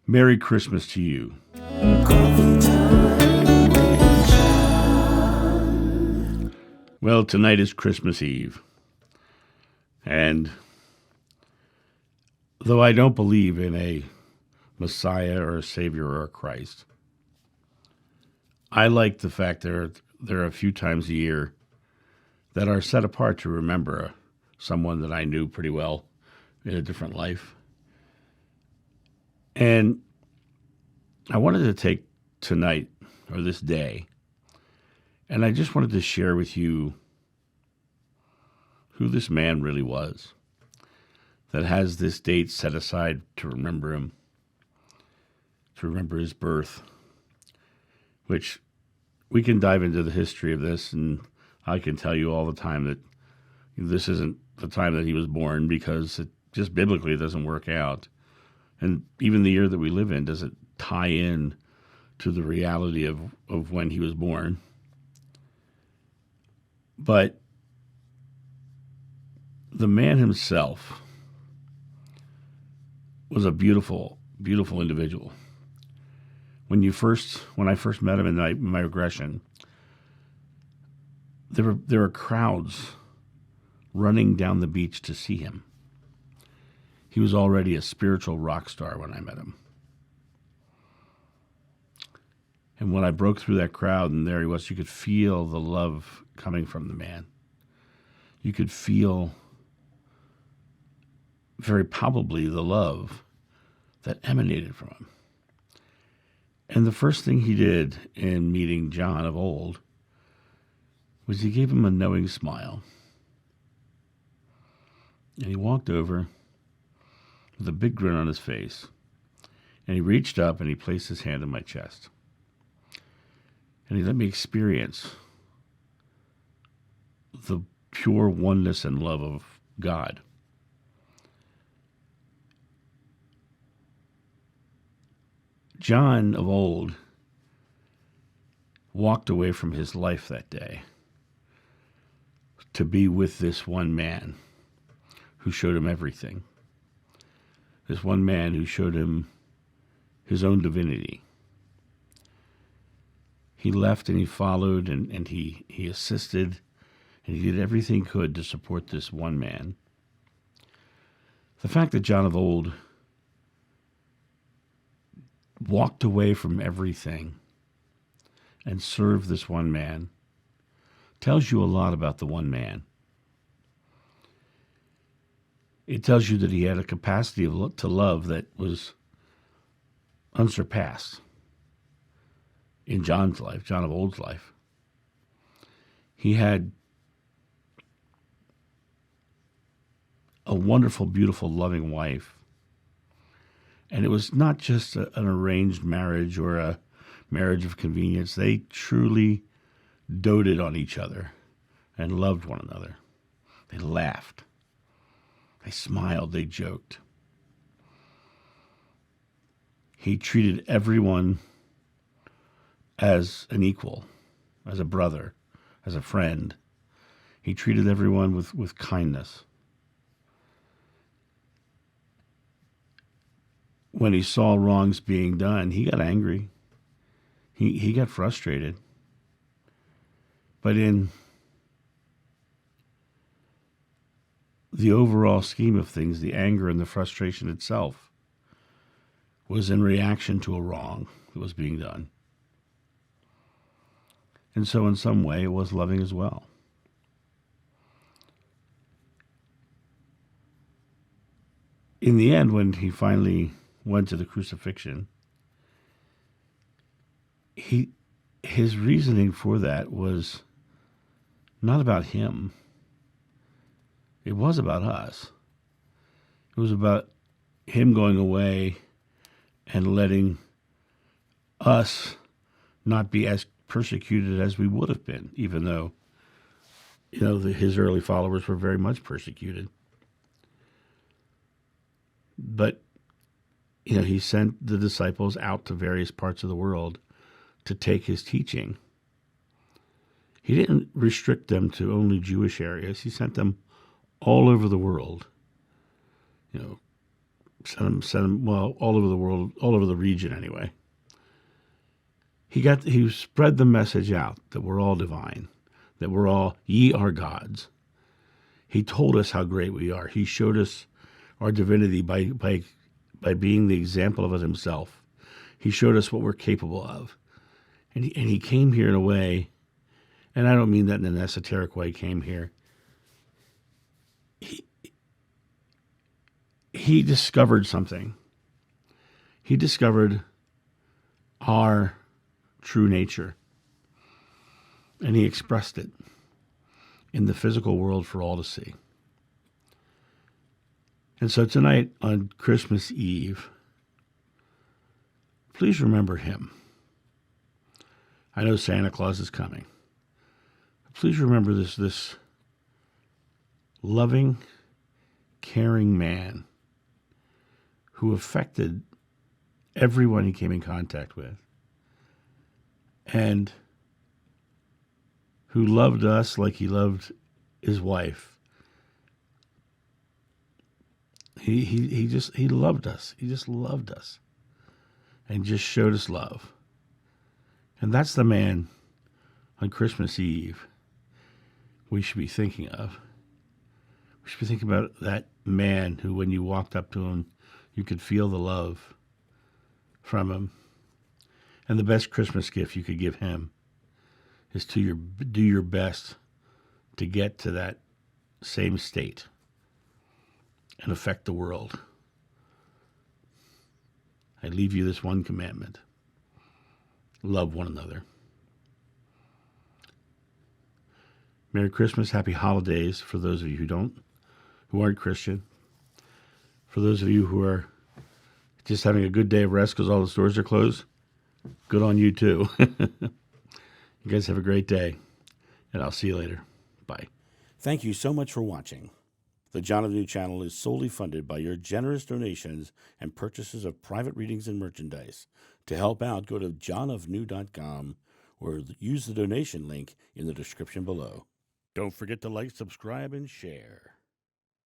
Merry Christmas to you. Well, tonight is Christmas Eve. And though I don't believe in a Messiah or a Savior or a Christ, I like the fact there are a few times a year that are set apart to remember someone that I knew pretty well in a different life. And I wanted to take tonight, or this day, and I just wanted to share with you who this man really was that has this date set aside to remember him, to remember his birth, which we can dive into the history of this, and I can tell you all the time that this isn't the time that he was born, because it just biblically it doesn't work out. And even the year that we live in doesn't tie in to the reality of when he was born. But the man himself was a beautiful, beautiful individual. When I first met him in my regression, there were crowds running down the beach to see him. He was already a spiritual rock star when I met him. And when I broke through that crowd and there he was, you could feel the love coming from the man. You could feel very palpably the love that emanated from him. And the first thing he did in meeting John of old was he gave him a knowing smile. And he walked over with a big grin on his face. And he reached up and he placed his hand on my chest. And he let me experience the pure oneness and love of God. John of old walked away from his life that day to be with this one man who showed him everything. This one man who showed him his own divinity. He left and he followed and he assisted and he did everything he could to support this one man. The fact that John of old walked away from everything and served this one man tells you a lot about the one man. It tells you that he had a capacity to love that was unsurpassed in John's life, John of old's life. He had a wonderful, beautiful, loving wife. And it was not just an arranged marriage or a marriage of convenience. They truly doted on each other and loved one another. They laughed. They smiled. They joked. He treated everyone as an equal, as a brother, as a friend. He treated everyone with kindness. When he saw wrongs being done, he got angry. He got frustrated. But in the overall scheme of things, the anger and the frustration itself was in reaction to a wrong that was being done. And so in some way, it was loving as well. In the end, when he finally went to the crucifixion, his reasoning for that was not about him. It was about us. It was about him going away and letting us not be as persecuted as we would have been, even though, his early followers were very much persecuted. But, he sent the disciples out to various parts of the world to take his teaching. He didn't restrict them to only Jewish areas. He sent them all over the world, sent him, well, all over the world, all over the region anyway. He spread the message out that we're all divine, that we're all, ye are gods. He told us how great we are. He showed us our divinity by being the example of it himself. He showed us what we're capable of. And he came here in a way, and I don't mean that in an esoteric way, came here. He discovered something. He discovered our true nature. And he expressed it in the physical world for all to see. And so tonight, on Christmas Eve, please remember him. I know Santa Claus is coming. Please remember this loving, caring man who affected everyone he came in contact with, and who loved us like he loved his wife. He loved us. He just loved us and just showed us love. And that's the man on Christmas Eve we should be thinking of. We should be thinking about that man who, when you walked up to him, you could feel the love from him. And the best Christmas gift you could give him is to do your best to get to that same state and affect the world. I leave you this one commandment: love one another. Merry Christmas, happy holidays for those of you who aren't Christian. For those of you who are just having a good day of rest because all the stores are closed, good on you too. You guys have a great day, and I'll see you later. Bye. Thank you so much for watching. The John of New channel is solely funded by your generous donations and purchases of private readings and merchandise. To help out, go to johnofnew.com or use the donation link in the description below. Don't forget to like, subscribe, and share.